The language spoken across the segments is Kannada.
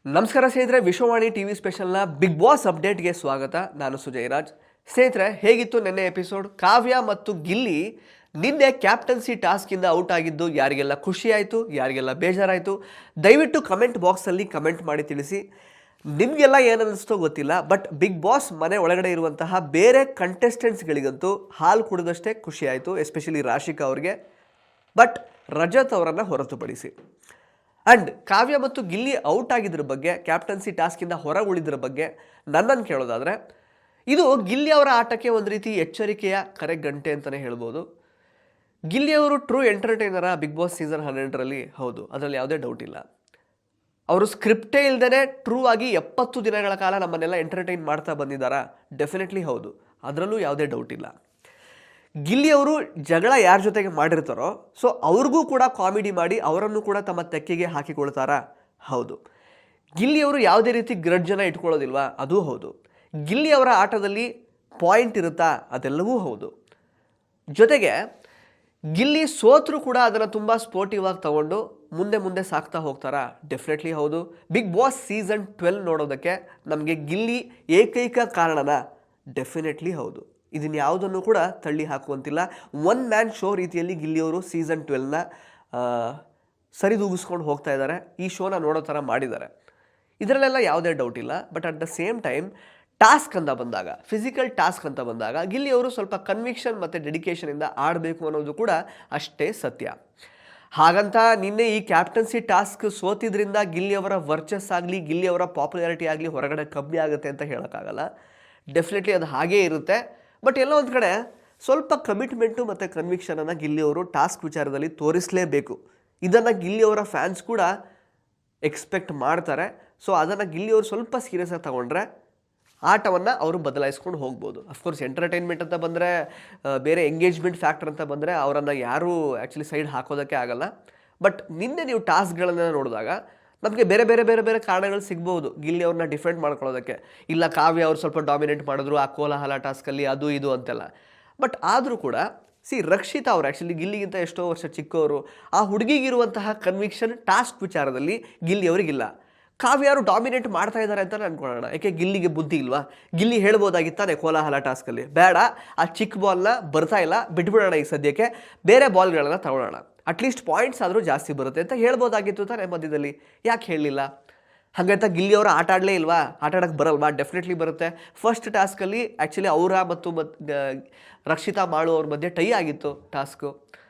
ನಮಸ್ಕಾರ ಸ್ನೇಹಿತರೆ, ವಿಶ್ವವಾಣಿ ಟಿವಿ ಸ್ಪೆಷಲ್ನ ಬಿಗ್ ಬಾಸ್ ಅಪ್ಡೇಟ್ಗೆ ಸ್ವಾಗತ. ನಾನು ಸುಜಯ್ ರಾಜ್. ಸ್ನೇಹಿತರೆ, ಹೇಗಿತ್ತು ನಿನ್ನೆ ಎಪಿಸೋಡ್? ಕಾವ್ಯ ಮತ್ತು ಗಿಲ್ಲಿ ನಿನ್ನೆ ಕ್ಯಾಪ್ಟನ್ಸಿ ಟಾಸ್ಕಿಂದ ಔಟ್ ಆಗಿದ್ದು ಯಾರಿಗೆಲ್ಲ ಖುಷಿ ಆಯಿತು, ಯಾರಿಗೆಲ್ಲ ಬೇಜಾರಾಯಿತು, ದಯವಿಟ್ಟು ಕಮೆಂಟ್ ಬಾಕ್ಸಲ್ಲಿ ಕಮೆಂಟ್ ಮಾಡಿ ತಿಳಿಸಿ. ನಿಮಗೆಲ್ಲ ಏನನ್ನಿಸ್ತೋ ಗೊತ್ತಿಲ್ಲ, ಬಟ್ ಬಿಗ್ ಬಾಸ್ ಮನೆ ಒಳಗಡೆ ಇರುವಂತಹ ಬೇರೆ ಕಂಟೆಸ್ಟೆಂಟ್ಸ್ಗಳಿಗಂತೂ ಹಾಲು ಕುಡಿದಷ್ಟೇ ಖುಷಿ ಆಯಿತು, ಎಸ್ಪೆಷಲಿ ರಾಶಿಕಾ ಅವ್ರಿಗೆ. ಬಟ್ ರಜತ್ ಅವರನ್ನು ಹೊರತುಪಡಿಸಿ. ಆ್ಯಂಡ್ ಕಾವ್ಯ ಮತ್ತು ಗಿಲ್ಲಿ ಔಟ್ ಆಗಿದ್ರ ಬಗ್ಗೆ, ಕ್ಯಾಪ್ಟನ್ಸಿ ಟಾಸ್ಕಿಂದ ಹೊರ ಉಳಿದ್ರ ಬಗ್ಗೆ ನನ್ನನ್ನು ಕೇಳೋದಾದರೆ, ಇದು ಗಿಲ್ಲಿ ಅವರ ಆಟಕ್ಕೆ ಒಂದು ರೀತಿ ಎಚ್ಚರಿಕೆಯ ಕರೆ ಗಂಟೆ ಅಂತಲೇ ಹೇಳ್ಬೋದು. ಗಿಲ್ಲಿ ಅವರು ಟ್ರೂ ಎಂಟರ್ಟೈನರ ಬಿಗ್ ಬಾಸ್ ಸೀಸನ್ 12ರಲ್ಲಿ? ಹೌದು, ಅದರಲ್ಲಿ ಯಾವುದೇ ಡೌಟ್ ಇಲ್ಲ. ಅವರು ಸ್ಕ್ರಿಪ್ಟೇ ಇಲ್ಲದೇ ಟ್ರೂ ಆಗಿ 70 ದಿನಗಳ ಕಾಲ ನಮ್ಮನ್ನೆಲ್ಲ ಎಂಟರ್ಟೈನ್ ಮಾಡ್ತಾ ಬಂದಿದ್ದಾರಾ? ಡೆಫಿನೆಟ್ಲಿ ಹೌದು, ಅದರಲ್ಲೂ ಯಾವುದೇ ಡೌಟ್ ಇಲ್ಲ. ಗಿಲ್ಲಿಯವರು ಜಗಳ ಯಾರ ಜೊತೆಗೆ ಮಾಡಿರ್ತಾರೋ ಸೊ ಅವ್ರಿಗೂ ಕೂಡ ಕಾಮಿಡಿ ಮಾಡಿ ಅವರನ್ನು ಕೂಡ ತಮ್ಮ ತೆಕ್ಕೆಗೆ ಹಾಕಿಕೊಳ್ತಾರಾ? ಹೌದು. ಗಿಲ್ಲಿಯವರು ಯಾವುದೇ ರೀತಿ ಗ್ರಡ್ಜನ್ನು ಇಟ್ಕೊಳ್ಳೋದಿಲ್ವಾ? ಅದೂ ಹೌದು. ಗಿಲ್ಲಿಯವರ ಆಟದಲ್ಲಿ ಪಾಯಿಂಟ್ ಇರುತ್ತಾ? ಅದೆಲ್ಲವೂ ಹೌದು. ಜೊತೆಗೆ ಗಿಲ್ಲಿ ಸೋತರೂ ಕೂಡ ಅದನ್ನು ತುಂಬ ಸ್ಪೋರ್ಟಿವ್ ಆಗಿ ತಗೊಂಡು ಮುಂದೆ ಸಾಕ್ತಾ ಹೋಗ್ತಾರಾ? ಡೆಫಿನೆಟ್ಲಿ ಹೌದು. ಬಿಗ್ ಬಾಸ್ ಸೀಸನ್ 12 ನೋಡೋದಕ್ಕೆ ನಮಗೆ ಗಿಲ್ಲಿ ಏಕೈಕ ಕಾರಣನ? ಡೆಫಿನೆಟ್ಲಿ ಹೌದು. ಇದನ್ನು ಯಾವುದನ್ನು ಕೂಡ ತಳ್ಳಿ ಹಾಕುವಂತಿಲ್ಲ. ಒನ್ ಮ್ಯಾನ್ ಶೋ ರೀತಿಯಲ್ಲಿ ಗಿಲ್ಲಿಯವರು ಸೀಸನ್ 12ನ ಸರಿದೂಗಿಸ್ಕೊಂಡು ಹೋಗ್ತಾ ಇದ್ದಾರೆ. ಈ ಶೋನ ನೋಡೋ ಥರ ಮಾಡಿದ್ದಾರೆ, ಇದರಲ್ಲೆಲ್ಲ ಯಾವುದೇ ಡೌಟ್ ಇಲ್ಲ. But at the same time task ಅಂತ ಬಂದಾಗ, ಫಿಸಿಕಲ್ ಟಾಸ್ಕ್ ಅಂತ ಬಂದಾಗ ಗಿಲ್ಲಿಯವರು ಸ್ವಲ್ಪ ಕನ್ವಿಕ್ಷನ್ ಮತ್ತು ಡೆಡಿಕೇಶನಿಂದ ಆಡಬೇಕು ಅನ್ನೋದು ಕೂಡ ಅಷ್ಟೇ ಸತ್ಯ. ಹಾಗಂತ ನಿನ್ನೆ ಈ ಕ್ಯಾಪ್ಟನ್ಸಿ ಟಾಸ್ಕ್ ಸೋತಿದ್ರಿಂದ ಗಿಲ್ಲಿಯವರ ವರ್ಚಸ್ ಆಗಲಿ, ಗಿಲ್ಲಿಯವರ ಪಾಪ್ಯುಲಾರಿಟಿ ಆಗಲಿ ಹೊರಗಡೆ ಕಮ್ಮಿ ಆಗುತ್ತೆ ಅಂತ ಹೇಳೋಕ್ಕಾಗಲ್ಲ. ಡೆಫಿನೆಟ್ಲಿ ಅದು ಹಾಗೇ ಇರುತ್ತೆ. ಬಟ್ ಎಲ್ಲೋ ಒಂದು ಕಡೆ ಸ್ವಲ್ಪ ಕಮಿಟ್ಮೆಂಟು ಮತ್ತು ಕನ್ವಿಕ್ಷನನ್ನು ಗಿಲ್ಲಿಯವರು ಟಾಸ್ಕ್ ವಿಚಾರದಲ್ಲಿ ತೋರಿಸಲೇಬೇಕು. ಇದನ್ನು ಗಿಲ್ಲಿಯವರ ಫ್ಯಾನ್ಸ್ ಕೂಡ ಎಕ್ಸ್ಪೆಕ್ಟ್ ಮಾಡ್ತಾರೆ. ಸೊ ಅದನ್ನು ಗಿಲ್ಲಿಯವರು ಸ್ವಲ್ಪ ಸೀರಿಯಸ್ಸಾಗಿ ತಗೊಂಡ್ರೆ ಆಟವನ್ನು ಅವರು ಬದಲಾಯಿಸ್ಕೊಂಡು ಹೋಗ್ಬೋದು. ಅಫ್ಕೋರ್ಸ್ ಎಂಟರ್ಟೈನ್ಮೆಂಟ್ ಅಂತ ಬಂದರೆ, ಬೇರೆ ಎಂಗೇಜ್ಮೆಂಟ್ ಫ್ಯಾಕ್ಟರ್ ಅಂತ ಬಂದರೆ ಅವರನ್ನು ಯಾರೂ ಆ್ಯಕ್ಚುಲಿ ಸೈಡ್ ಹಾಕೋದಕ್ಕೆ ಆಗಲ್ಲ. ಬಟ್ ನಿನ್ನೆ ನೀವು ಟಾಸ್ಕ್ಗಳನ್ನು ನೋಡಿದಾಗ ನಮಗೆ ಬೇರೆ ಕಾರಣಗಳು ಸಿಗ್ಬೋದು ಗಿಲ್ಲಿ ಅವ್ರನ್ನ ಡಿಫೆಂಡ್ ಮಾಡ್ಕೊಳ್ಳೋದಕ್ಕೆ. ಇಲ್ಲ, ಕಾವ್ಯ ಅವ್ರು ಸ್ವಲ್ಪ ಡಾಮಿನೇಟ್ ಮಾಡಿದ್ರು ಆ ಕೋಲಾಹಲ ಟಾಸ್ಕಲ್ಲಿ, ಅದು ಇದು ಅಂತೆಲ್ಲ. ಬಟ್ ಆದರೂ ಕೂಡ ರಕ್ಷಿತಾ ಅವರು ಆ್ಯಕ್ಚುಲಿ ಗಿಲ್ಲಿಗಿಂತ ಎಷ್ಟೋ ವರ್ಷ ಚಿಕ್ಕವರು. ಆ ಹುಡುಗಿಗಿರುವಂತಹ ಕನ್ವಿಕ್ಷನ್ ಟಾಸ್ಕ್ ವಿಚಾರದಲ್ಲಿ ಗಿಲ್ಲಿ ಅವರಿಗಿಲ್ಲ. ಕಾವ್ಯ ಅವರು ಡಾಮಿನೇಟ್ ಮಾಡ್ತಾ ಇದ್ದಾರೆ ಅಂತಲೇ ಅಂದ್ಕೊಳ್ಳೋಣ. ಯಾಕೆ ಗಿಲ್ಲಿಗೆ ಬುದ್ಧಿ ಇಲ್ವಾ? ಗಿಲ್ಲಿ ಹೇಳ್ಬೋದಾಗಿತ್ತಾನೆ ಕೋಲಾಹಲ ಟಾಸ್ಕಲ್ಲಿ, ಬೇಡ ಆ ಚಿಕ್ಕ ಬಾಲ್ನ ಬರ್ತಾ ಇಲ್ಲ, ಬಿಟ್ಬಿಡೋಣ ಈ ಸದ್ಯಕ್ಕೆ, ಬೇರೆ ಬಾಲ್ಗಳನ್ನು ತಗೊಳ್ಳೋಣ, ಅಟ್ಲೀಸ್ಟ್ ಪಾಯಿಂಟ್ಸ್ ಆದರೂ ಜಾಸ್ತಿ ಬರುತ್ತೆ ಅಂತ ಹೇಳ್ಬೋದಾಗಿತ್ತು ತಾನೇ ಮಧ್ಯದಲ್ಲಿ. ಯಾಕೆ ಹೇಳಲಿಲ್ಲ? ಹಾಗಂತ ಗಿಲ್ಲಿಯವರು ಆಟ ಆಡಲೇ ಇಲ್ವಾ? ಆಟ ಆಡೋಕ್ಕೆ ಬರಲ್ವಾ? ಡೆಫಿನೆಟ್ಲಿ ಬರುತ್ತೆ. ಫಸ್ಟ್ ಟಾಸ್ಕಲ್ಲಿ ಆ್ಯಕ್ಚುಲಿ ಅವರ ಮತ್ತು ರಕ್ಷಿತಾ ಮಾಳು ಅವ್ರ ಮಧ್ಯೆ ಟೈ ಆಗಿತ್ತು ಟಾಸ್ಕು.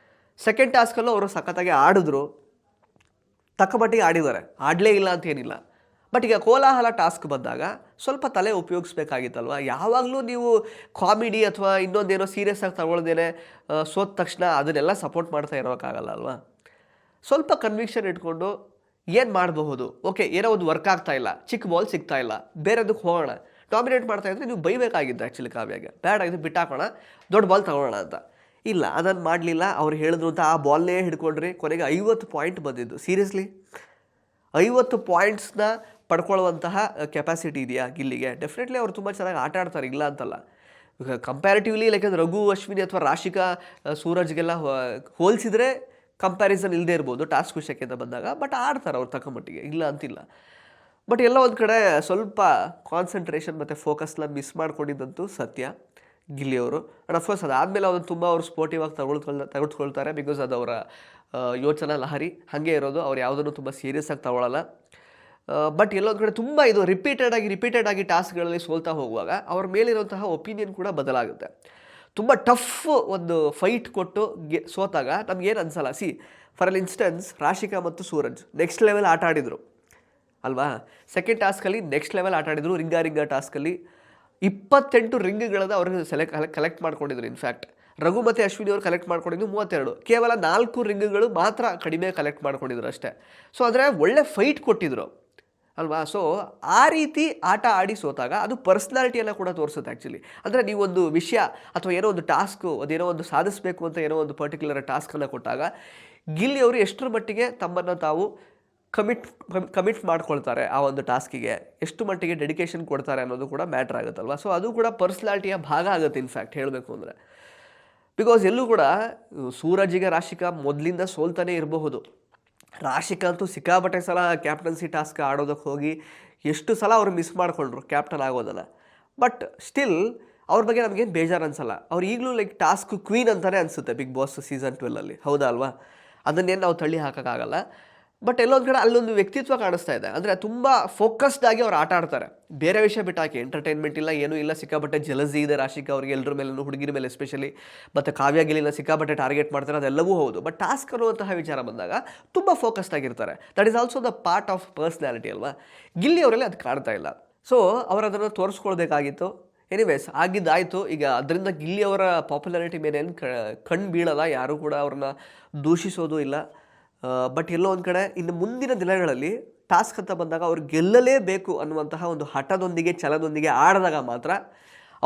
ಸೆಕೆಂಡ್ ಟಾಸ್ಕಲ್ಲೂ ಅವರು ಸಖತ್ತಾಗಿ ಆಡಿದ್ರು, ತಕ್ಕಮಟ್ಟಿಗೆ ಆಡಿದ್ದಾರೆ, ಆಡಲೇ ಇಲ್ಲ ಅಂತ ಏನಿಲ್ಲ. ಬಟ್ ಈಗ ಕೋಲಾಹಲ ಟಾಸ್ಕ್ ಬಂದಾಗ ಸ್ವಲ್ಪ ತಲೆ ಉಪಯೋಗಿಸ್ಬೇಕಾಗಿತ್ತಲ್ವ? ಯಾವಾಗಲೂ ನೀವು ಕಾಮಿಡಿ ಅಥವಾ ಇನ್ನೊಂದೇನೋ ಸೀರಿಯಸ್ ಆಗಿ ತಗೊಳ್ದೇನೆ ಸೋತ ತಕ್ಷಣ ಅದನ್ನೆಲ್ಲ ಸಪೋರ್ಟ್ ಮಾಡ್ತಾ ಇರೋಕ್ಕಾಗಲ್ಲ ಅಲ್ವಾ? ಸ್ವಲ್ಪ ಕನ್ವಿಕ್ಷನ್ ಇಟ್ಕೊಂಡು ಏನು ಮಾಡಬಹುದು, ಓಕೆ ಏನೋ ಒಂದು ವರ್ಕ್ ಆಗ್ತಾ ಇಲ್ಲ, ಚಿಕ್ಕ ಬಾಲ್ ಸಿಗ್ತಾ ಇಲ್ಲ, ಬೇರೆದಕ್ಕೆ ಹೋಗೋಣ, ಡಾಮಿನೇಟ್ ಮಾಡ್ತಾ ಇದ್ದರೆ ನೀವು ಬೈಬೇಕಾಗಿತ್ತು ಆ್ಯಕ್ಚುಲಿ ಕಾವ್ಯಾಗೆ, ಬೇಡ ಇದು ಬಿಟ್ಟಾಕೋಣ, ದೊಡ್ಡ ಬಾಲ್ ತಗೊಳ್ಳೋಣ ಅಂತ. ಇಲ್ಲ, ಅದನ್ನು ಮಾಡಲಿಲ್ಲ. ಅವ್ರು ಹೇಳಿದ್ರು ಅಂತ ಆ ಬಾಲ್ನೇ ಹಿಡ್ಕೊಂಡ್ರಿ, ಕೊನೆಗೆ 50 ಪಾಯಿಂಟ್ ಬಂದಿದ್ದು. ಸೀರಿಯಸ್ಲಿ 50 ಪಾಯಿಂಟ್ಸ್ನ ಪಡ್ಕೊಳ್ಳುವಂತಹ ಕೆಪಾಸಿಟಿ ಇದೆಯಾ ಗಿಲ್ಲಿಗೆ? ಡೆಫಿನೆಟ್ಲಿ ಅವರು ತುಂಬ ಚೆನ್ನಾಗಿ ಆಟ ಆಡ್ತಾರೆ, ಇಲ್ಲ ಅಂತಲ್ಲ. ಕಂಪ್ಯಾರಿಟಿವ್ಲಿ ಲೈಕ್ ರಘು, ಅಶ್ವಿನಿ ಅಥವಾ ರಾಶಿಕಾ, ಸೂರಜ್ಗೆಲ್ಲ ಹೋಲಿಸಿದರೆ ಕಂಪ್ಯಾರಿಸನ್ ಇಲ್ಲದೆ ಇರ್ಬೋದು ಟಾಸ್ಕ್ ವಿಷಯಕ್ಕೆ ಅಂತ ಬಂದಾಗ. ಬಟ್ ಆಡ್ತಾರೆ ಅವ್ರು ತಕ್ಕಮಟ್ಟಿಗೆ, ಇಲ್ಲ ಅಂತಿಲ್ಲ. ಬಟ್ ಎಲ್ಲ ಒಂದು ಕಡೆ ಸ್ವಲ್ಪ ಕಾನ್ಸಂಟ್ರೇಷನ್ ಮತ್ತು ಫೋಕಸ್ನ ಮಿಸ್ ಮಾಡ್ಕೊಂಡಿದ್ದಂತೂ ಸತ್ಯ ಗಿಲ್ಲಿಯವರು. ಆ್ಯಂಡ್ ಅಫ್ಕೋರ್ಸ್ ಅದಾದಮೇಲೆ ಅವರು ತುಂಬ ಅವರು ಸ್ಪೋರ್ಟಿವ್ ಆಗಿ ತೆಗೆದುಕೊಳ್ತಾರೆ. ಬಿಕಾಸ್ ಅದು ಅವರ ಯೋಚನಾ ಲಹರಿ ಹಾಗೆ ಇರೋದು. ಅವ್ರು ಯಾವುದನ್ನು ತುಂಬ ಸೀರಿಯಸ್ ಆಗಿ ತಗೊಳ್ಳಲ್ಲ. ಬಟ್ ಎಲ್ಲೊಂದು ಕಡೆ ತುಂಬ ಇದು ರಿಪೀಟೆಡ್ ಆಗಿ ಟಾಸ್ಕ್ಗಳಲ್ಲಿ ಸೋಲ್ತಾ ಹೋಗುವಾಗ ಅವ್ರ ಮೇಲಿರುವಂತಹ ಒಪಿನಿಯನ್ ಕೂಡ ಬದಲಾಗುತ್ತೆ. ತುಂಬ ಟಫ್ ಒಂದು ಫೈಟ್ ಕೊಟ್ಟು ಸೋತಾಗ ನಮಗೇನು ಅನಿಸಲ್ಲ. ಫಾರ್ ಇನ್ಸ್ಟೆನ್ಸ್ ರಾಶಿಕಾ ಮತ್ತು ಸೂರಜ್ ನೆಕ್ಸ್ಟ್ ಲೆವೆಲ್ ಆಟ ಆಡಿದರು ಅಲ್ವಾ? ಸೆಕೆಂಡ್ ಟಾಸ್ಕಲ್ಲಿ ನೆಕ್ಸ್ಟ್ ಲೆವೆಲ್ ಆಟ ಆಡಿದರು. ರಿಂಗ ಟಾಸ್ಕಲ್ಲಿ 28 ರಿಂಗ್ಗಳನ್ನು ಅವ್ರಿಗೆ ಕಲೆಕ್ಟ್ ಮಾಡ್ಕೊಂಡಿದ್ರು. ಇನ್ಫ್ಯಾಕ್ಟ್ ರಘು ಮತ್ತು ಅಶ್ವಿನಿ ಅವರು ಕಲೆಕ್ಟ್ ಮಾಡ್ಕೊಂಡಿದ್ದು 32, ಕೇವಲ 4 ರಿಂಗ್ಗಳು ಮಾತ್ರ ಕಡಿಮೆ ಕಲೆಕ್ಟ್ ಮಾಡ್ಕೊಂಡಿದ್ರು ಅಷ್ಟೇ. ಸೊ ಅಂದರೆ ಒಳ್ಳೆ ಫೈಟ್ ಕೊಟ್ಟಿದ್ರು ಅಲ್ವಾ? ಸೊ ಆ ರೀತಿ ಆಟ ಆಡಿ ಸೋತಾಗ ಅದು ಪರ್ಸ್ನಾಲಿಟಿಯನ್ನು ಕೂಡ ತೋರಿಸುತ್ತೆ ಆ್ಯಕ್ಚುಲಿ. ಅಂದರೆ ನೀವೊಂದು ವಿಷಯ ಅಥವಾ ಏನೋ ಒಂದು ಟಾಸ್ಕು, ಅದೇನೋ ಒಂದು ಸಾಧಿಸಬೇಕು ಅಂತ ಏನೋ ಒಂದು ಟಾಸ್ಕನ್ನು ಕೊಟ್ಟಾಗ ಗಿಲ್ಲಿಯವರು ಎಷ್ಟರ ಮಟ್ಟಿಗೆ ತಮ್ಮನ್ನು ತಾವು ಕಮಿಟ್ ಮಾಡ್ಕೊಳ್ತಾರೆ ಆ ಒಂದು ಟಾಸ್ಕಿಗೆ, ಎಷ್ಟು ಮಟ್ಟಿಗೆ ಡೆಡಿಕೇಶನ್ ಕೊಡ್ತಾರೆ ಅನ್ನೋದು ಕೂಡ ಮ್ಯಾಟ್ರ್ ಆಗುತ್ತಲ್ವ. ಸೊ ಅದು ಕೂಡ ಪರ್ಸ್ನಾಲಿಟಿಯ ಭಾಗ ಆಗುತ್ತೆ ಇನ್ಫ್ಯಾಕ್ಟ್ ಹೇಳಬೇಕು ಅಂದರೆ. ಬಿಕಾಸ್ ಎಲ್ಲೂ ಕೂಡ ಸೂರಜ್ಗೆ ರಾಶಿಕಾ ಮೊದಲಿಂದ ಸೋಲ್ತಾನೆ ಇರಬಹುದು, ರಾಶಿಕಾ ಅಂತೂ ಸಿಕ್ಕಾಪಟ್ಟೆ ಸಲ ಕ್ಯಾಪ್ಟನ್ಸಿ ಟಾಸ್ಕ್ ಆಡೋದಕ್ಕೆ ಹೋಗಿ ಎಷ್ಟು ಸಲ ಅವರು ಮಿಸ್ ಮಾಡಿಕೊಂಡ್ರು ಕ್ಯಾಪ್ಟನ್ ಆಗೋದನ್ನು. ಬಟ್ ಸ್ಟಿಲ್ ಅವ್ರ ಬಗ್ಗೆ ನಮಗೇನು ಬೇಜಾರು ಅನ್ಸಲ್ಲ. ಅವ್ರು ಈಗಲೂ ಲೈಕ್ ಟಾಸ್ಕ್ ಕ್ವೀನ್ ಅಂತಲೇ ಅನಿಸುತ್ತೆ ಬಿಗ್ ಬಾಸ್ ಸೀಸನ್ 12 ಹೌದಾ ಅಲ್ವಾ? ಅದನ್ನೇನು ನಾವು ತಳ್ಳಿ ಹಾಕೋಕ್ಕಾಗಲ್ಲ. ಬಟ್ ಎಲ್ಲೊಂದು ಕಡೆ ಅಲ್ಲೊಂದು ವ್ಯಕ್ತಿತ್ವ ಕಾಣಿಸ್ತಾ ಇದೆ. ಅಂದರೆ ತುಂಬ ಫೋಕಸ್ಡ್ ಆಗಿ ಅವ್ರು ಆಟ ಆಡ್ತಾರೆ. ಬೇರೆ ವಿಷಯ ಬಿಟ್ಟು ಹಾಕಿ ಎಂಟರ್ಟೈನ್ಮೆಂಟ್ ಇಲ್ಲ, ಏನೂ ಇಲ್ಲ. ಸಿಕ್ಕಾಪಟ್ಟೆ ಜಲಸಿ ಇದೆ ರಾಶಿಕಾ ಅವ್ರಿಗೆ, ಎಲ್ಲರ ಮೇಲೂ, ಹುಡುಗಿರ ಮೇಲೆ ಎಸ್ಪೆಷಲಿ. ಮತ್ತು ಕಾವ್ಯ ಗಿಲಿನ ಸಿಕ್ಕಾಪಟ್ಟೆ ಟಾರ್ಗೆಟ್ ಮಾಡ್ತಾರೆ, ಅದೆಲ್ಲವೂ ಹೌದು. ಬಟ್ ಟಾಸ್ಕ್ ಅನ್ನುವಂತಹ ವಿಚಾರ ಬಂದಾಗ ತುಂಬ ಫೋಕಸ್ಡ್ ಆಗಿರ್ತಾರೆ. That is also the part of personality ಅಲ್ವಾ? ಗಿಲ್ಲಿ ಅವರಲ್ಲಿ ಅದು ಕಾಣ್ತಾ ಇಲ್ಲ. ಸೊ ಅವರು ಅದನ್ನು ತೋರಿಸ್ಕೊಳ್ಬೇಕಾಗಿತ್ತು. ಎನಿವೇಸ್ ಆಗಿದ್ದಾಯಿತು. ಈಗ ಅದರಿಂದ ಗಿಲ್ಲಿ ಅವರ ಪಾಪ್ಯುಲಾರಿಟಿ ಮೇಲೆ ಏನು ಕಣ್ಣು ಬೀಳಲ್ಲ, ಯಾರೂ ಕೂಡ ಅವ್ರನ್ನ ದೂಷಿಸೋದು ಇಲ್ಲ. ಬಟ್ ಎಲ್ಲೋ ಒಂದು ಕಡೆ ಇನ್ನು ಮುಂದಿನ ದಿನಗಳಲ್ಲಿ ಟಾಸ್ಕ್ ಅಂತ ಬಂದಾಗ ಅವ್ರು ಗೆಲ್ಲಲೇಬೇಕು ಅನ್ನುವಂತಹ ಒಂದು ಹಠದೊಂದಿಗೆ, ಛಲದೊಂದಿಗೆ ಆಡಿದಾಗ ಮಾತ್ರ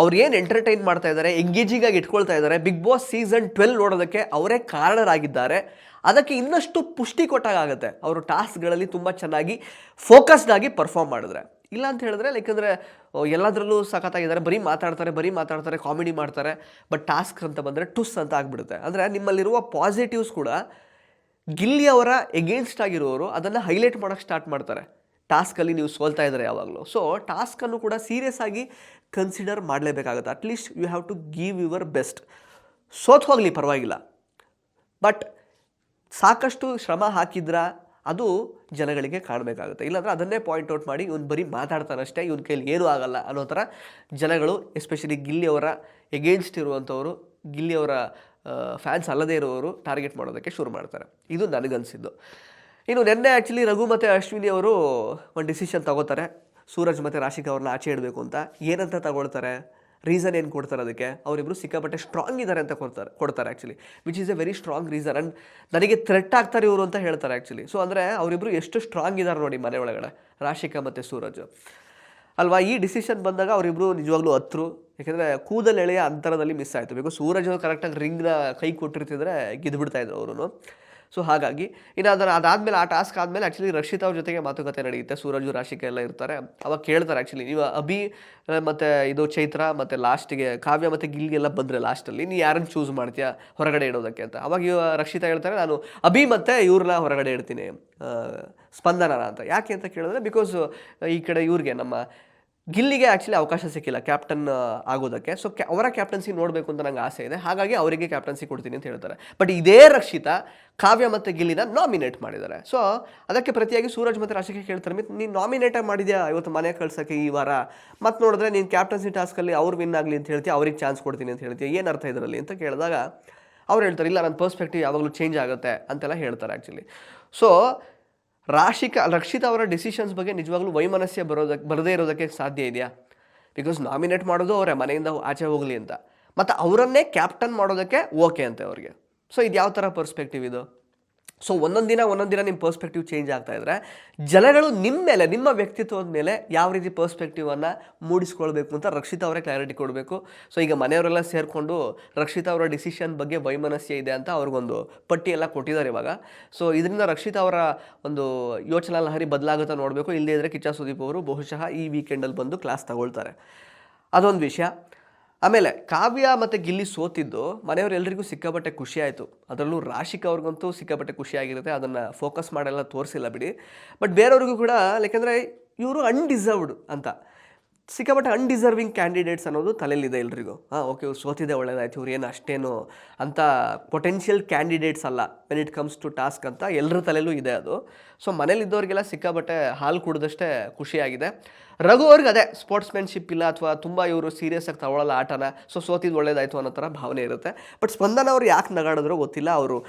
ಅವ್ರು ಏನು ಎಂಟರ್ಟೈನ್ ಮಾಡ್ತಾ ಇದ್ದಾರೆ, ಎಂಗೇಜಿಂಗ್ ಆಗಿ ಇಟ್ಕೊಳ್ತಾ ಇದ್ದಾರೆ, ಬಿಗ್ ಬಾಸ್ ಸೀಸನ್ 12 ನೋಡೋದಕ್ಕೆ ಅವರೇ ಕಾರಣರಾಗಿದ್ದಾರೆ. ಅದಕ್ಕೆ ಇನ್ನಷ್ಟು ಪುಷ್ಟಿ ಕೊಟ್ಟಾಗುತ್ತೆ ಅವರು ಟಾಸ್ಕ್ಗಳಲ್ಲಿ ತುಂಬ ಚೆನ್ನಾಗಿ ಫೋಕಸ್ಡ್ ಆಗಿ ಪರ್ಫಾರ್ಮ್ ಮಾಡಿದ್ರೆ. ಇಲ್ಲ ಅಂತ ಹೇಳಿದ್ರೆ ಯಾಕಂದರೆ ಎಲ್ಲದರಲ್ಲೂ ಸಖತ್ತಾಗಿದ್ದಾರೆ, ಬರೀ ಮಾತಾಡ್ತಾರೆ, ಕಾಮಿಡಿ ಮಾಡ್ತಾರೆ. ಬಟ್ ಟಾಸ್ಕ್ ಅಂತ ಬಂದರೆ ಟುಸ್ ಅಂತ ಆಗಿಬಿಡುತ್ತೆ. ಅಂದರೆ ನಿಮ್ಮಲ್ಲಿರುವ ಪಾಸಿಟಿವ್ಸ್ ಕೂಡ ಗಿಲ್ಲಿ ಅವರ ಎಗೇನ್ಸ್ಟ್ ಆಗಿರೋರು ಅದನ್ನು ಹೈಲೈಟ್ ಮಾಡೋಕ್ಕೆ ಸ್ಟಾರ್ಟ್ ಮಾಡ್ತಾರೆ. ಟಾಸ್ಕಲ್ಲಿ ನೀವು ಸೋಲ್ತಾ ಇದ್ದಾರೆ ಯಾವಾಗಲೂ. ಸೊ ಟಾಸ್ಕನ್ನು ಕೂಡ ಸೀರಿಯಸ್ ಆಗಿ ಕನ್ಸಿಡರ್ ಮಾಡಲೇಬೇಕಾಗುತ್ತೆ. At least you have to give your best. ಸೋತ್ ಹೋಗಲಿ ಪರವಾಗಿಲ್ಲ, ಬಟ್ ಸಾಕಷ್ಟು ಶ್ರಮ ಹಾಕಿದ್ರ ಅದು ಜನಗಳಿಗೆ ಕಾಣಬೇಕಾಗುತ್ತೆ. ಇಲ್ಲಾಂದರೆ ಅದನ್ನೇ ಪಾಯಿಂಟ್ ಔಟ್ ಮಾಡಿ ಇವನು ಬರೀ ಮಾತಾಡ್ತಾನಷ್ಟೇ, ಇವನ ಕೈಲಿ ಏನೂ ಆಗಲ್ಲ ಅನ್ನೋ ಥರ ಜನಗಳು, ಎಸ್ಪೆಷಲಿ ಗಿಲ್ಲಿಯವರ ಎಗೇನ್ಸ್ಟ್ ಇರುವಂಥವರು, ಗಿಲ್ಲಿಯವರ ಫ್ಯಾನ್ಸ್ ಅಲ್ಲದೇ ಇರೋರು ಟಾರ್ಗೆಟ್ ಮಾಡೋದಕ್ಕೆ ಶುರು ಮಾಡ್ತಾರೆ. ಇದು ನನಗನ್ಸಿದ್ದು. ಇನ್ನು ನಿನ್ನೆ ಆ್ಯಕ್ಚುಲಿ ರಘು ಮತ್ತು ಅಶ್ವಿನಿ ಅವರು ಒಂದು ಡಿಸಿಷನ್ ತಗೋತಾರೆ, ಸೂರಜ್ ಮತ್ತು ರಾಶಿಕಾ ಅವ್ರನ್ನ ಆಚೆ ಇಡಬೇಕು ಅಂತ. ಏನಂತ ತಗೊಳ್ತಾರೆ, ರೀಸನ್ ಏನು ಕೊಡ್ತಾರೆ ಅದಕ್ಕೆ? ಅವರಿಬ್ಬರು ಸಿಕ್ಕಾಪಟ್ಟೆ ಸ್ಟ್ರಾಂಗ್ ಇದ್ದಾರೆ ಅಂತ ಕೊಡ್ತಾರೆ actually, which is A very strong reason. And ನನಗೆ ಥ್ರೆಟ್ ಆಗ್ತಾರೆ ಇವರು ಅಂತ ಹೇಳ್ತಾರೆ ಆ್ಯಕ್ಚುಲಿ. ಸೊ ಅಂದರೆ ಅವರಿಬ್ಬರು ಎಷ್ಟು ಸ್ಟ್ರಾಂಗ್ ಇದ್ದಾರೆ ನೋಡಿ ಮನೆ ಒಳಗಡೆ, ರಾಶಿಕಾ ಮತ್ತು ಸೂರಜ್ ಅಲ್ವಾ? ಈ ಡಿಸಿಷನ್ ಬಂದಾಗ ಅವರಿಬ್ಬರು ನಿಜವಾಗ್ಲೂ ಹತ್ರು. ಯಾಕೆಂದರೆ ಕೂದಲು ಎಳೆಯ ಅಂತರದಲ್ಲಿ ಮಿಸ್ ಆಯಿತು. ಬಿಕಾಸ್ ಸೂರಜ್ ಅವರು ಕರೆಕ್ಟಾಗಿ ರಿಂಗ್ನ ಕೈ ಕೊಟ್ಟಿರ್ತಿದ್ರೆ ಗೆದ್ದುಬಿಡ್ತಾಯಿದ್ರು ಅವರು. ಸೊ ಹಾಗಾಗಿ ಇನ್ನು ಅದಾದಮೇಲೆ, ಆ ಟಾಸ್ಕ್ ಆದಮೇಲೆ ಆ್ಯಕ್ಚುಲಿ ರಕ್ಷಿತಾ ಅವ್ರ ಜೊತೆಗೆ ಮಾತುಕತೆ ನಡೆಯುತ್ತೆ. ಸೂರಜ್, ರಾಶಿಕಾ ಎಲ್ಲ ಇರ್ತಾರೆ. ಅವಾಗ ಕೇಳ್ತಾರೆ ಆ್ಯಕ್ಚುಲಿ, ನೀವು ಅಭಿ ಮತ್ತು ಇದು ಚೈತ್ರ ಮತ್ತು ಲಾಸ್ಟಿಗೆ ಕಾವ್ಯ ಮತ್ತು ಗಿಲ್ಲಿಗೆಲ್ಲ ಬಂದರೆ ಲಾಸ್ಟಲ್ಲಿ ನೀ ಯಾರನ್ನು ಚೂಸ್ ಮಾಡ್ತೀಯಾ ಹೊರಗಡೆ ಇಡೋದಕ್ಕೆ ಅಂತ. ಅವಾಗ ರಕ್ಷಿತಾ ಹೇಳ್ತಾರೆ, ನಾನು ಅಭಿ ಮತ್ತು ಇವ್ರನ್ನ ಹೊರಗಡೆ ಇಡ್ತೀನಿ, ಸ್ಪಂದನ ಅಂತ. ಯಾಕೆ ಅಂತ ಕೇಳಿದ್ರೆ, ಬಿಕಾಸ್ ಈ ಕಡೆ ಇವ್ರಿಗೆ ನಮ್ಮ ಗಿಲ್ಲಿಗೆ ಆ್ಯಕ್ಚುಲಿ ಅವಕಾಶ ಸಿಕ್ಕಿಲ್ಲ ಕ್ಯಾಪ್ಟನ್ ಆಗೋದಕ್ಕೆ. ಸೊ ಅವರ ಕ್ಯಾಪ್ಟನ್ಸಿ ನೋಡಬೇಕು ಅಂತ ನಂಗೆ ಆಸೆ ಇದೆ, ಹಾಗಾಗಿ ಅವರಿಗೆ ಕ್ಯಾಪ್ಟನ್ಸಿ ಕೊಡ್ತೀನಿ ಅಂತ ಹೇಳ್ತಾರೆ. ಬಟ್ ಇದೇ ರಕ್ಷಿತಾ ಕಾವ್ಯ ಮತ್ತು ಗಿಲ್ಲಿನ ನಾಮಿನೇಟ್ ಮಾಡಿದ್ದಾರೆ. ಸೊ ಅದಕ್ಕೆ ಪ್ರತಿಯಾಗಿ ಸೂರಜ್ ಮತ್ತು ರಾಶಿಕಾ ಕೇಳ್ತಾರೆ, ನೀನು ನಾಮಿನೇಟ್ ಮಾಡಿದ್ಯಾ ಇವತ್ತು ಮನೆ ಕಳ್ಸೋಕ್ಕೆ ಈ ವಾರ, ಮತ್ತು ನೋಡಿದ್ರೆ ನೀನು ಕ್ಯಾಪ್ಟನ್ಸಿ ಟಾಸ್ಕಲ್ಲಿ ಅವ್ರು ವಿನ್ ಆಗಲಿ ಅಂತ ಹೇಳ್ತೀಯ, ಅವ್ರಿಗೆ ಚಾನ್ಸ್ ಕೊಡ್ತೀನಿ ಅಂತ ಹೇಳ್ತೀಯ, ಏನು ಅರ್ಥ ಇದರಲ್ಲಿ ಅಂತ ಕೇಳಿದಾಗ ಅವ್ರು ಹೇಳ್ತಾರೆ, ಇಲ್ಲ ನನ್ನ ಪರ್ಸ್ಪೆಕ್ಟಿವ್ ಯಾವಾಗಲೂ ಚೇಂಜ್ ಆಗುತ್ತೆ ಅಂತೆಲ್ಲ ಹೇಳ್ತಾರೆ ಆ್ಯಕ್ಚುಲಿ. ಸೊ ರಕ್ಷಿತಾ ಅವರ ಡಿಸಿಷನ್ಸ್ ಬಗ್ಗೆ ನಿಜವಾಗ್ಲೂ ವೈಮನಸ್ಯ ಬರದೇ ಇರೋದಕ್ಕೆ ಸಾಧ್ಯ ಇದೆಯಾ? ಬಿಕಾಸ್ ನಾಮಿನೇಟ್ ಮಾಡೋದು ಅವರೇ ಮನೆಯಿಂದ ಆಚೆ ಹೋಗಲಿ ಅಂತ, ಮತ್ತು ಅವರನ್ನೇ ಕ್ಯಾಪ್ಟನ್ ಮಾಡೋದಕ್ಕೆ ಓಕೆ ಅಂತೆ ಅವ್ರಿಗೆ. ಸೊ ಇದು ಯಾವ ಥರ ಪರ್ಸ್ಪೆಕ್ಟಿವ್ ಇದು? ಸೊ ಒಂದೊಂದು ದಿನ ನಿಮ್ಮ ಪರ್ಸ್ಪೆಕ್ಟಿವ್ ಚೇಂಜ್ ಆಗ್ತಾ ಇದ್ದರೆ ಜನಗಳು ನಿಮ್ಮ ಮೇಲೆ, ನಿಮ್ಮ ವ್ಯಕ್ತಿತ್ವದ ಮೇಲೆ ಯಾವ ರೀತಿ ಪರ್ಸ್ಪೆಕ್ಟಿವನ್ನು ಮೂಡಿಸ್ಕೊಳ್ಬೇಕು ಅಂತ ರಕ್ಷಿತಾ ಅವರೇ ಕ್ಲಾರಿಟಿ ಕೊಡಬೇಕು. ಸೊ ಈಗ ಮನೆಯವರೆಲ್ಲ ಸೇರಿಕೊಂಡು ರಕ್ಷಿತಾ ಅವರ ಡಿಸಿಷನ್ ಬಗ್ಗೆ ವೈಮನಸ್ಯ ಇದೆ ಅಂತ ಅವ್ರಿಗೊಂದು ಪಟ್ಟಿ ಎಲ್ಲ ಕೊಟ್ಟಿದ್ದಾರೆ ಇವಾಗ. ಸೊ ಇದರಿಂದ ರಕ್ಷಿತಾ ಅವರ ಒಂದು ಯೋಚನಾ ಲಹರಿ ಬದಲಾಗುತ್ತಾ ನೋಡಬೇಕು. ಇಲ್ಲದೇ ಇದ್ದರೆ ಕಿಚ್ಚ ಸುದೀಪ್ ಅವರು ಬಹುಶಃ ಈ ವೀಕೆಂಡಲ್ಲಿ ಬಂದು ಕ್ಲಾಸ್ ತಗೊಳ್ತಾರೆ. ಅದೊಂದು ವಿಷಯ. ಆಮೇಲೆ ಕಾವ್ಯ ಮತ್ತು ಗಿಲ್ಲಿ ಸೋತಿದ್ದು ಮನೆಯವರೆಲ್ಲರಿಗೂ ಸಿಕ್ಕಾಪಟ್ಟೆ ಖುಷಿ ಆಯಿತು. ಅದರಲ್ಲೂ ರಾಶಿಕಾ ಅವ್ರಿಗಂತೂ ಸಿಕ್ಕಾಪಟ್ಟೆ ಖುಷಿಯಾಗಿರುತ್ತೆ. ಅದನ್ನು ಫೋಕಸ್ ಮಾಡೆಲ್ಲ ತೋರಿಸಿಲ್ಲ ಬಿಡಿ. ಬಟ್ ಬೇರೆಯವ್ರಿಗೂ ಕೂಡ, ಯಾಕೆಂದರೆ ಇವರು ಅನ್ಡಿಸರ್ವ್ಡ್ ಅಂತ, ಸಿಕ್ಕಾಪಟ್ಟೆ ಅನ್ಡಿಸರ್ವಿಂಗ್ ಕ್ಯಾಂಡಿಡೇಟ್ಸ್ ಅನ್ನೋದು ತಲೆಯಲ್ಲಿದೆ ಎಲ್ರಿಗೂ. ಓಕೆ, ಇವ್ರು ಸೋತಿದೆ ಒಳ್ಳೇದಾಯ್ತು, ಇವ್ರು ಏನು ಅಷ್ಟೇನು ಅಂತ ಪೊಟೆನ್ಷಿಯಲ್ ಕ್ಯಾಂಡಿಡೇಟ್ಸ್ ಅಲ್ಲ when it comes to task ಅಂತ ಎಲ್ಲರ ತಲೆಯಲ್ಲೂ ಇದೆ ಅದು. ಸೊ ಮನೇಲಿದ್ದವ್ರಿಗೆಲ್ಲ ಸಿಕ್ಕಾಪಟ್ಟೆ ಹಾಲು ಕುಡಿದಷ್ಟೇ ಖುಷಿಯಾಗಿದೆ. ರಘು ಅವ್ರಿಗೆ ಅದೇ ಸ್ಪೋರ್ಟ್ಸ್ಮ್ಯಾನ್ಶಿಪ್ ಇಲ್ಲ, ಅಥವಾ ತುಂಬ ಇವರು ಸೀರಿಯಸ್ ಆಗಿ ತಗೊಳ್ಳಲ್ಲ ಆಟನ. ಸೊ ಸೋತಿದ್ದು ಒಳ್ಳೇದಾಯಿತು ಅನ್ನೋ ಥರ ಭಾವನೆ ಇರುತ್ತೆ. ಬಟ್ ಸ್ಪಂದನ ಅವ್ರು ಯಾಕೆ ನಗಾಡಿದ್ರೋ ಗೊತ್ತಿಲ್ಲ.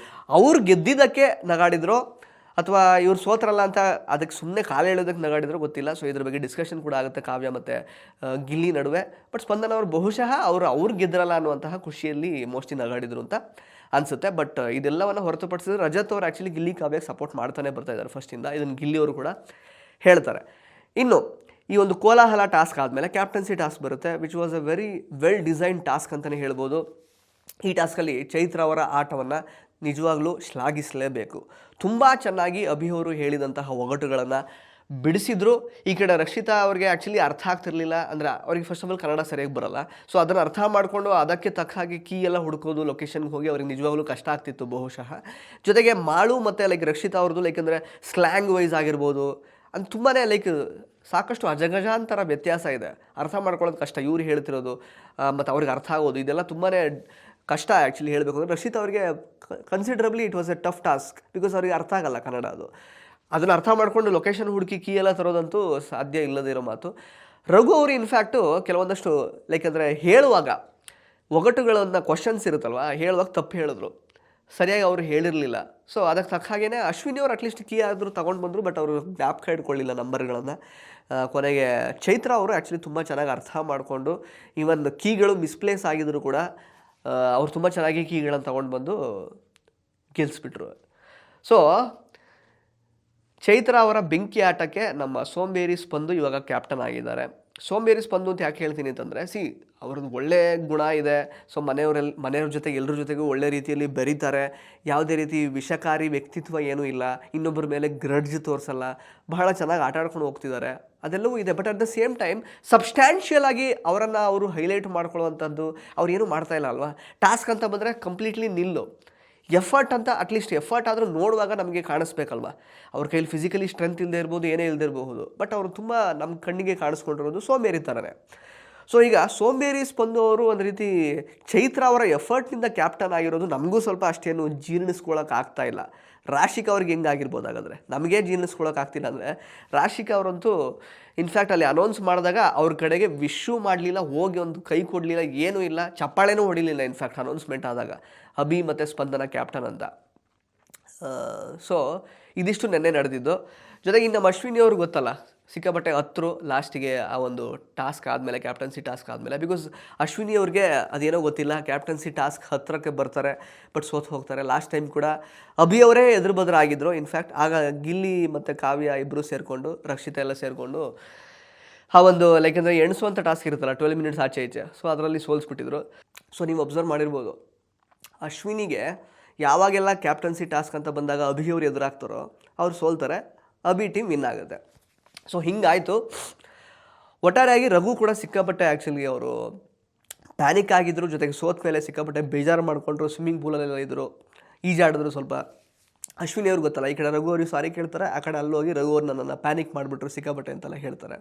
ಅವ್ರು ಗೆದ್ದಿದ್ದಕ್ಕೆ ನಗಾಡಿದ್ರೋ ಅಥವಾ ಇವ್ರು ಸೋತ್ರಲ್ಲ ಅಂತ ಅದಕ್ಕೆ ಸುಮ್ಮನೆ ಕಾಲು ಹೇಳೋದಕ್ಕೆ ನಗಾಡಿದ್ರೂ ಗೊತ್ತಿಲ್ಲ. ಸೊ ಇದ್ರ ಬಗ್ಗೆ ಡಿಸ್ಕಷನ್ ಕೂಡ ಆಗುತ್ತೆ ಕಾವ್ಯ ಮತ್ತು ಗಿಲ್ಲಿ ನಡುವೆ. ಬಟ್ ಸ್ಪಂದನ ಅವರು ಬಹುಶಃ ಅವ್ರು ಗೆದ್ರಲ್ಲ ಅನ್ನುವಂತಹ ಖುಷಿಯಲ್ಲಿ ಮೋಸ್ಟ್ಲಿ ನಗಾಡಿದ್ರು ಅಂತ ಅನಿಸುತ್ತೆ. ಬಟ್ ಇದೆಲ್ಲವನ್ನು ಹೊರತುಪಡಿಸಿದ್ರೆ ರಜತ್ ಅವರು ಆ್ಯಕ್ಚುಲಿ ಗಿಲ್ಲಿ ಕಾವ್ಯಕ್ಕೆ ಸಪೋರ್ಟ್ ಮಾಡ್ತಾನೆ ಬರ್ತಾ ಇದ್ದಾರೆ ಫಸ್ಟಿಂದ. ಇದನ್ನು ಗಿಲ್ಲಿ ಅವರು ಕೂಡ ಹೇಳ್ತಾರೆ. ಇನ್ನು ಈ ಒಂದು ಕೋಲಾಹಲ ಟಾಸ್ಕ್ ಆದಮೇಲೆ ಕ್ಯಾಪ್ಟನ್ಸಿ ಟಾಸ್ಕ್ ಬರುತ್ತೆ, which was a very well design task ಅಂತಲೇ ಹೇಳ್ಬೋದು. ಈ ಟಾಸ್ಕಲ್ಲಿ ಚೈತ್ರ ಅವರ ಆಟವನ್ನು ನಿಜವಾಗ್ಲೂ ಶ್ಲಾಘಿಸಲೇಬೇಕು. ತುಂಬ ಚೆನ್ನಾಗಿ ಅಭಿ ಅವರು ಹೇಳಿದಂತಹ ಒಗಟುಗಳನ್ನು ಬಿಡಿಸಿದ್ರು. ಈ ಕಡೆ ರಕ್ಷಿತಾ ಅವ್ರಿಗೆ ಆ್ಯಕ್ಚುಲಿ ಅರ್ಥ ಆಗ್ತಿರ್ಲಿಲ್ಲ, ಅಂದರೆ ಅವ್ರಿಗೆ ಫಸ್ಟ್ ಆಫ್ ಆಲ್ ಕನ್ನಡ ಸರಿಯಾಗಿ ಬರಲ್ಲ. ಸೊ ಅದನ್ನು ಅರ್ಥ ಮಾಡಿಕೊಂಡು ಅದಕ್ಕೆ ತಕ್ಕ ಹಾಗೆ ಕೀ ಎಲ್ಲ ಹುಡ್ಕೋದು, ಲೊಕೇಶನ್ಗೆ ಹೋಗಿ ಅವ್ರಿಗೆ ನಿಜವಾಗ್ಲೂ ಕಷ್ಟ ಆಗ್ತಿತ್ತು ಬಹುಶಃ. ಜೊತೆಗೆ ಮಾಳು ಮತ್ತು ಲೈಕ್ ರಕ್ಷಿತಾ ಅವ್ರದ್ದು ಲೈಕ್ ಅಂದರೆ ಸ್ಲ್ಯಾಂಗ್ ವೈಸ್ ಆಗಿರ್ಬೋದು, ಅದು ತುಂಬಾ ಲೈಕ್ ಸಾಕಷ್ಟು ಅಜಗಜಾಂತರ ವ್ಯತ್ಯಾಸ ಇದೆ. ಅರ್ಥ ಮಾಡ್ಕೊಳ್ಳೋದು ಕಷ್ಟ, ಇವ್ರು ಹೇಳ್ತಿರೋದು ಮತ್ತು ಅವ್ರಿಗೆ ಅರ್ಥ ಆಗೋದು, ಇದೆಲ್ಲ ತುಂಬಾ ಕಷ್ಟ ಆ್ಯಕ್ಚುಲಿ ಹೇಳಬೇಕು ಅಂದರೆ. ರಕ್ಷಿತ್ ಅವರಿಗೆ considerably it was a tough task, because ಅವ್ರಿಗೆ ಅರ್ಥ ಆಗಲ್ಲ ಕನ್ನಡ. ಅದನ್ನು ಅರ್ಥ ಮಾಡಿಕೊಂಡು ಲೊಕೇಶನ್ ಹುಡುಕಿ ಕೀ ಎಲ್ಲ ತರೋದಂತೂ ಸಾಧ್ಯ ಇಲ್ಲದೇ ಇರೋ ಮಾತು. ರಘು ಅವರು ಇನ್ಫ್ಯಾಕ್ಟು ಕೆಲವೊಂದಷ್ಟು ಲೈಕ್ ಅಂದರೆ ಹೇಳುವಾಗ ಒಗಟುಗಳನ್ನು ಕ್ವಶನ್ಸ್ ಇರುತ್ತಲ್ವ, ಹೇಳುವಾಗ ತಪ್ಪು ಹೇಳಿದ್ರು, ಸರಿಯಾಗಿ ಅವರು ಹೇಳಿರಲಿಲ್ಲ. ಸೊ ಅದಕ್ಕೆ ತಕ್ಕ ಹಾಗೇ ಅಶ್ವಿನಿ ಅವರು ಅಟ್ಲೀಸ್ಟ್ ಕೀ ಆದರೂ ತೊಗೊಂಡು ಬಂದರು, ಬಟ್ ಅವರು ಜ್ಞಾಪಕ ಇಟ್ಕೊಳ್ಳಿಲ್ಲ ನಂಬರ್ಗಳನ್ನು. ಕೊನೆಗೆ ಚೈತ್ರ ಅವರು ಆ್ಯಕ್ಚುಲಿ ತುಂಬ ಚೆನ್ನಾಗಿ ಅರ್ಥ ಮಾಡಿಕೊಂಡು, ಈವನ್ ಕೀಗಳು ಮಿಸ್ಪ್ಲೇಸ್ ಆಗಿದ್ರು ಕೂಡ ಅವ್ರು ತುಂಬ ಚೆನ್ನಾಗಿ ಕೀಗಳನ್ನು ತೊಗೊಂಡು ಬಂದು ಗೆಲ್ಲಿಸ್ಬಿಟ್ರು. ಸೊ ಚೈತ್ರ ಅವರ ಬೆಂಕಿ ಆಟಕ್ಕೆ ನಮ್ಮ ಸೋಂಬೇರಿ ಸ್ಪಂದು ಇವಾಗ ಕ್ಯಾಪ್ಟನ್ ಆಗಿದ್ದಾರೆ. ಸೋಂಬೇರಿ ಸ್ಪಂದು ಅಂತ ಯಾಕೆ ಹೇಳ್ತೀನಿ ಅಂತಂದರೆ, ಅವ್ರದ್ದು ಒಳ್ಳೆ ಗುಣ ಇದೆ. ಸೊ ಮನೆಯವ್ರ ಜೊತೆಗೆ ಎಲ್ಲರ ಜೊತೆಗೂ ಒಳ್ಳೆ ರೀತಿಯಲ್ಲಿ ಬೆರೀತಾರೆ. ಯಾವುದೇ ರೀತಿ ವಿಷಕಾರಿ ವ್ಯಕ್ತಿತ್ವ ಏನೂ ಇಲ್ಲ, ಇನ್ನೊಬ್ಬರ ಮೇಲೆ ಗ್ರಡ್ಜ್ ತೋರಿಸಲ್ಲ, ಬಹಳ ಚೆನ್ನಾಗಿ ಆಟ ಆಡ್ಕೊಂಡು ಹೋಗ್ತಿದ್ದಾರೆ, ಅದೆಲ್ಲವೂ ಇದೆ. But at the same time substantial ಆಗಿ ಅವರನ್ನು ಅವರು ಹೈಲೈಟ್ ಮಾಡ್ಕೊಳ್ಳುವಂಥದ್ದು ಅವ್ರು ಏನೂ ಮಾಡ್ತಾಯಿಲ್ಲ ಅಲ್ವಾ. ಟಾಸ್ಕ್ ಅಂತ ಬಂದರೆ ಕಂಪ್ಲೀಟ್ಲಿ ನಿಲ್ಲು. ಎಫರ್ಟ್ ಅಂತ ಅಟ್ಲೀಸ್ಟ್ ಎಫರ್ಟ್ ಆದರೂ ನೋಡುವಾಗ ನಮಗೆ ಕಾಣಿಸ್ಬೇಕಲ್ವ. ಅವ್ರ ಕೈಲಿ ಫಿಸಿಕಲಿ ಸ್ಟ್ರೆಂತ್ ಇಲ್ಲದೆ ಇರ್ಬೋದು, ಏನೇ ಇಲ್ಲದೆ ಇರಬಹುದು, ಬಟ್ ಅವರು ತುಂಬ ನಮ್ಮ ಕಣ್ಣಿಗೆ ಕಾಣಿಸ್ಕೊಂಡಿರೋದು ಸೋಂಬೇರಿ ಥರನೇ. ಸೊ ಈಗ ಸೋಂಬೇರಿ ಸ್ಪಂದು ಅವರು ಒಂದು ರೀತಿ ಚೈತ್ರ ಅವರ ಎಫರ್ಟ್ನಿಂದ ಕ್ಯಾಪ್ಟನ್ ಆಗಿರೋದು ನಮಗೂ ಸ್ವಲ್ಪ ಅಷ್ಟೇನು ಜೀರ್ಣಿಸ್ಕೊಳ್ಳೋಕೆ ಆಗ್ತಾಯಿಲ್ಲ. ರಾಶಿಕಾ ಅವ್ರಿಗೆ ಹೆಂಗಾಗಿರ್ಬೋದು ಹಾಗಾದರೆ, ನಮಗೇ ಜೀರ್ಣಿಸ್ಕೊಳ್ಳೋಕೆ ಆಗ್ತಿಲ್ಲ ಅಂದರೆ ರಾಶಿಕಾ ಅವರಂತೂ ಇನ್ಫ್ಯಾಕ್ಟ್ ಅಲ್ಲಿ ಅನೌನ್ಸ್ ಮಾಡಿದಾಗ ಅವ್ರ ಕಡೆಗೆ ವಿಶ್ಯೂ ಮಾಡಲಿಲ್ಲ, ಹೋಗಿ ಒಂದು ಕೈ ಕೊಡಲಿಲ್ಲ, ಏನೂ ಇಲ್ಲ, ಚಪ್ಪಾಳೆನೂ ಹೊಡಿಲಿಲ್ಲ. ಇನ್ಫ್ಯಾಕ್ಟ್ ಅನೌನ್ಸ್ಮೆಂಟ್ ಆದಾಗ ಅಭಿ ಮತ್ತು ಸ್ಪಂದನ ಕ್ಯಾಪ್ಟನ್ ಅಂತ. ಸೊ ಇದಿಷ್ಟು ನೆನ್ನೆ ನಡೆದಿದ್ದು. ಜೊತೆಗೆ ಇನ್ನು ನಮ್ಮ ಅಶ್ವಿನಿ ಅವ್ರಿಗೆ ಗೊತ್ತಲ್ಲ, ಸಿಕ್ಕಾಪಟ್ಟೆ ಹತ್ರು ಲಾಸ್ಟಿಗೆ ಆ ಒಂದು ಟಾಸ್ಕ್ ಆದಮೇಲೆ, ಕ್ಯಾಪ್ಟನ್ಸಿ ಟಾಸ್ಕ್ ಆದಮೇಲೆ. ಬಿಕಾಸ್ ಅಶ್ವಿನಿ ಅವ್ರಿಗೆ ಅದೇನೋ ಗೊತ್ತಿಲ್ಲ, ಕ್ಯಾಪ್ಟನ್ಸಿ ಟಾಸ್ಕ್ ಹತ್ತಿರಕ್ಕೆ ಬರ್ತಾರೆ ಬಟ್ ಸೋತು ಹೋಗ್ತಾರೆ. ಲಾಸ್ಟ್ ಟೈಮ್ ಕೂಡ ಅಭಿ ಅವರೇ ಎದುರು ಬದರಾಗಿದ್ದರು. ಇನ್ಫ್ಯಾಕ್ಟ್ ಆಗ ಗಿಲ್ಲಿ ಮತ್ತು ಕಾವ್ಯ ಇಬ್ಬರು ಸೇರಿಕೊಂಡು, ರಕ್ಷಿತಾ ಎಲ್ಲ ಸೇರಿಕೊಂಡು ಆ ಒಂದು ಲೈಕ್ ಅಂದರೆ ಎಣಿಸುವಂಥ ಟಾಸ್ಕ್ ಇರುತ್ತಲ್ಲ, 12 ಮಿನಿಟ್ಸ್ ಆಚೆ ಈಚೆ, ಸೊ ಅದರಲ್ಲಿ ಸೋಲಿಸ್ಬಿಟ್ಟಿದ್ರು. ಸೊ ನೀವು ಅಬ್ಸರ್ವ್ ಮಾಡಿರ್ಬೋದು, ಅಶ್ವಿನಿಗೆ ಯಾವಾಗೆಲ್ಲ ಕ್ಯಾಪ್ಟನ್ಸಿ ಟಾಸ್ಕ್ ಅಂತ ಬಂದಾಗ ಅಭಿ ಅವರು ಎದುರಾಗ್ತಾರೋ ಅವ್ರು ಸೋಲ್ತಾರೆ, ಅಭಿ ಟೀಮ್ ವಿನ್ ಆಗುತ್ತೆ. ಸೊ ಹಿಂಗಾಯಿತು. ಒಟ್ಟಾರೆಯಾಗಿ ರಘು ಕೂಡ ಸಿಕ್ಕಾಪಟ್ಟೆ ಆ್ಯಕ್ಚುಲಿ ಅವರು ಪ್ಯಾನಿಕ್ ಆಗಿದ್ದರು. ಜೊತೆಗೆ ಸೋತ ಮೇಲೆ ಸಿಕ್ಕಾಪಟ್ಟೆ ಬೇಜಾರು ಮಾಡಿಕೊಂಡ್ರು, ಸ್ವಿಮ್ಮಿಂಗ್ ಪೂಲಲ್ಲೆಲ್ಲ ಇದ್ದರು, ಈಜಾಡಿದ್ರು ಸ್ವಲ್ಪ. ಅಶ್ವಿನಿ ಅವ್ರಿಗೆ ಗೊತ್ತಲ್ಲ, ಈ ಕಡೆ ರಘು ಅವ್ರಿಗೆ ಸಾರಿ ಕೇಳ್ತಾರೆ, ಆ ಕಡೆ ಅಲ್ಲೋಗಿ ರಘು ಅವ್ರು ನನ್ನನ್ನು ಪ್ಯಾನಿಕ್ ಮಾಡಿಬಿಟ್ರು ಸಿಕ್ಕಾಪಟ್ಟೆ ಅಂತೆಲ್ಲ ಹೇಳ್ತಾರೆ.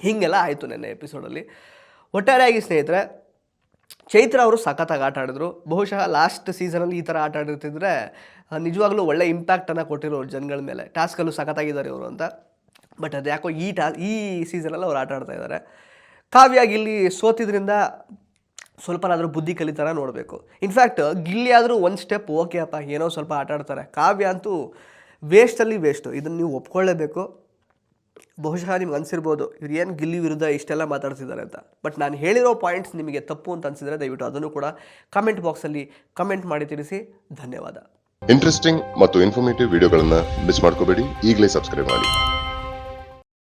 ಹೀಗೆಲ್ಲ ಆಯಿತು ನೆನ್ನೆ ಎಪಿಸೋಡಲ್ಲಿ. ಒಟ್ಟಾರೆಯಾಗಿ ಸ್ನೇಹಿತರೆ, ಚೈತ್ರ ಅವರು ಸಖತ್ತಾಗಿ ಆಟ ಆಡಿದ್ರು. ಬಹುಶಃ ಲಾಸ್ಟ್ ಸೀಸನಲ್ಲಿ ಈ ಥರ ಆಟ ಆಡಿರ್ತಿದ್ರೆ ನಿಜವಾಗ್ಲೂ ಒಳ್ಳೆ ಇಂಪ್ಯಾಕ್ಟನ್ನು ಕೊಟ್ಟಿರೋರು ಜನಗಳ ಮೇಲೆ. ಟಾಸ್ಕಲ್ಲೂ ಸಖತ್ತಾಗಿದ್ದಾರೆ ಇವರು ಅಂತ. ಬಟ್ ಅದು ಯಾಕೋ ಈ ಸೀಸನಲ್ಲಿ ಅವ್ರು ಆಟ ಆಡ್ತಾ ಇದ್ದಾರೆ. ಕಾವ್ಯ ಗಿಲ್ಲಿ ಸೋತಿದ್ರಿಂದ ಸ್ವಲ್ಪನಾದರೂ ಬುದ್ಧಿ ಕಲಿತಾರ ನೋಡಬೇಕು. ಇನ್ಫ್ಯಾಕ್ಟ್ ಗಿಲ್ಲಿ ಆದರೂ ಒಂದು ಸ್ಟೆಪ್ ಓಕೆ ಅಪ್ಪ, ಏನೋ ಸ್ವಲ್ಪ ಆಟ ಆಡ್ತಾರೆ. ಕಾವ್ಯ ಅಂತೂ ವೇಸ್ಟಲ್ಲಿ ವೇಸ್ಟು, ಇದನ್ನು ನೀವು ಒಪ್ಕೊಳ್ಳೇಬೇಕು. ಬಹುಶಃ ನಿಮ್ಗೆ ಅನಿಸಿರ್ಬೋದು ಇವ್ರು ಏನು ಗಿಲ್ಲಿ ವಿರುದ್ಧ ಇಷ್ಟೆಲ್ಲ ಮಾತಾಡ್ತಿದ್ದಾರೆ ಅಂತ. ಬಟ್ ನಾನು ಹೇಳಿರೋ ಪಾಯಿಂಟ್ಸ್ ನಿಮಗೆ ತಪ್ಪು ಅಂತ ಅನಿಸಿದರೆ ದಯವಿಟ್ಟು ಅದನ್ನು ಕೂಡ ಕಮೆಂಟ್ ಬಾಕ್ಸಲ್ಲಿ ಕಮೆಂಟ್ ಮಾಡಿ ತಿಳಿಸಿ. ಧನ್ಯವಾದ. ಇಂಟ್ರೆಸ್ಟಿಂಗ್ ಮತ್ತು ಇನ್ಫಾರ್ಮೇಟಿವ್ ವಿಡಿಯೋಗಳನ್ನು ಮಿಸ್ ಮಾಡ್ಕೋಬೇಡಿ, ಈಗಲೇ ಸಬ್ಸ್ಕ್ರೈಬ್ ಮಾಡಿ.